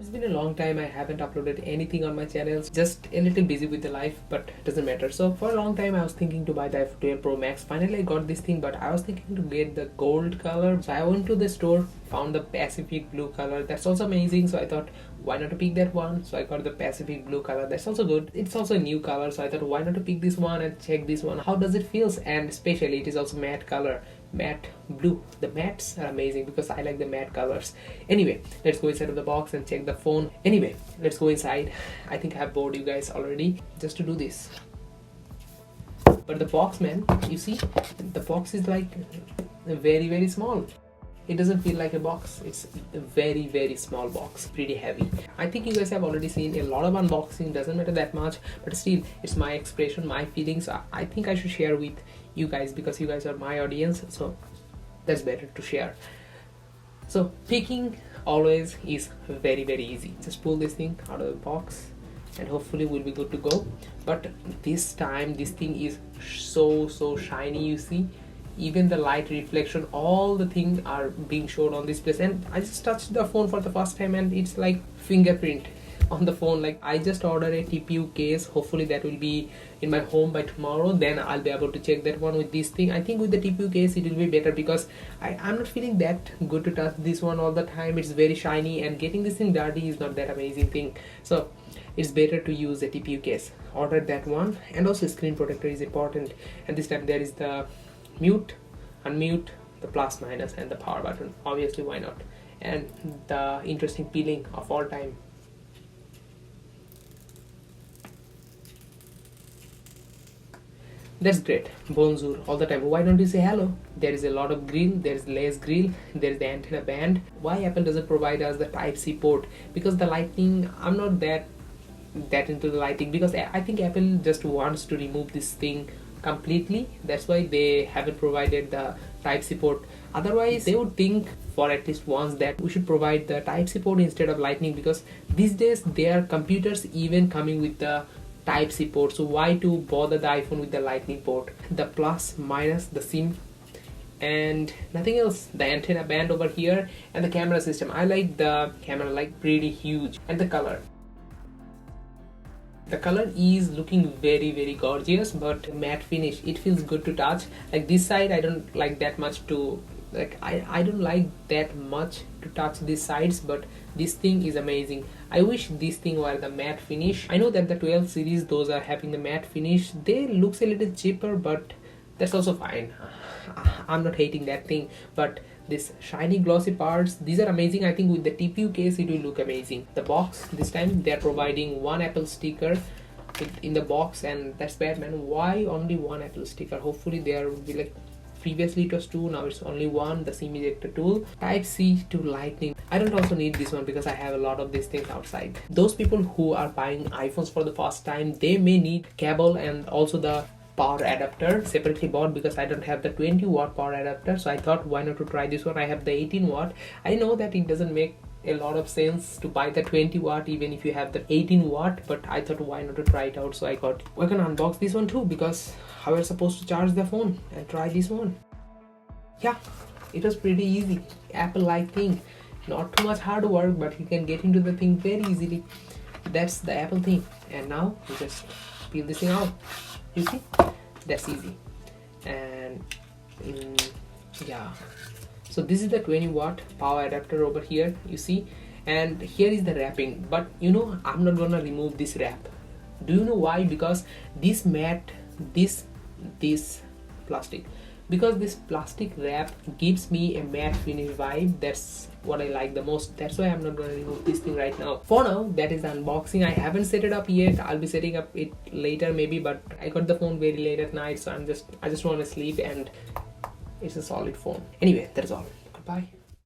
It's been a long time. I haven't uploaded anything on my channels. Just a little busy with the life, but it doesn't matter. So for a long time I was thinking to buy the iPhone 12 Pro Max. Finally I got this thing, but I was thinking to get the gold color. So I went to the store, found the Pacific blue color. That's also amazing. So I thought, why not to pick that one? So I got the Pacific blue color. That's also good. It's also a new color. So I thought, why not to pick this one and check this one? How does it feels? And especially it is also matte color. Matte blue. The mattes are amazing because I like the matte colors. Anyway, let's go inside of the box and check the phone. Anyway, let's go inside. I think I have bored you guys already just to do this. But the box, man, you see, the box is like very, very small. It doesn't feel like a box. It's a very, very small box, pretty heavy. I think you guys have already seen a lot of unboxing, doesn't matter that much, but still it's my expression, my feelings. I think I should share with you guys because you guys are my audience, so that's better to share. So picking always is very, very easy. Just pull this thing out of the box and hopefully we'll be good to go. But this time this thing is so shiny, you see. Even the light reflection, all the things are being shown on this place. And I just touched the phone for the first time and it's like fingerprint on the phone. Like I just ordered a TPU case. Hopefully that will be in my home by tomorrow. Then I'll be able to check that one with this thing. I think with the TPU case it will be better because I'm not feeling that good to touch this one all the time. It's very shiny and getting this thing dirty is not that amazing thing. So it's better to use a TPU case. Ordered that one. And also screen protector is important. And this time there is the mute, unmute, the plus minus and the power button. Obviously, why not? And the interesting peeling of all time. That's great. Bonjour all the time. Why don't you say hello? There is a lot of grill, there is less grill, there is the antenna band. Why Apple doesn't provide us the Type-C port? Because the lightning, I'm not that into the lighting because I think Apple just wants to remove this thing completely. That's why they haven't provided the Type-C port. Otherwise they would think for at least once that we should provide the Type-C port instead of lightning, because these days there are computers even coming with the Type-C port. So why to bother the iPhone with the lightning port? The plus minus, the SIM and nothing else. The antenna band over here and the camera system. I like the camera, like pretty huge. And the color. The color is looking very, very gorgeous, but matte finish, it feels good to touch. Like this side I don't like that much to, like I don't like that much to touch these sides, but this thing is amazing. I wish this thing were the matte finish. I know that the 12 series, those are having the matte finish. They looks a little cheaper, but that's also fine. I'm not hating that thing, but this shiny glossy parts, these are amazing. I think with the TPU case it will look amazing. The box, this time they are providing one Apple sticker in the box, and that's bad, man. Why only one Apple sticker? Hopefully there will be, like previously it was two, now it's only one. The SIM ejector tool, Type-C to lightning. I don't also need this one because I have a lot of these things outside. Those people who are buying iPhones for the first time, they may need cable and also the power adapter separately bought, because I don't have the 20-watt power adapter. So I thought, why not to try this one? I have the 18-watt. I know that it doesn't make a lot of sense to buy the 20-watt even if you have the 18-watt, but I thought, why not to try it out? So I thought we're gonna unbox this one too, because how we're supposed to charge the phone, and try this one. Yeah, it was pretty easy. Apple-like thing, not too much hard work, but you can get into the thing very easily. That's the Apple thing. And now you just peel this thing out. You see, that's easy. And yeah, so this is the 20-watt power adapter over here, you see, and here is the wrapping. But you know, I'm not gonna remove this wrap. Do you know why? Because this matte, this plastic, because this plastic wrap gives me a matte finish vibe. That's what I like the most. That's why I'm not going to remove this thing right now. For now, that is the unboxing. I haven't set it up yet. I'll be setting up it later maybe, but I got the phone very late at night, so I just want to sleep, and it's a solid phone. Anyway, that is all. Goodbye.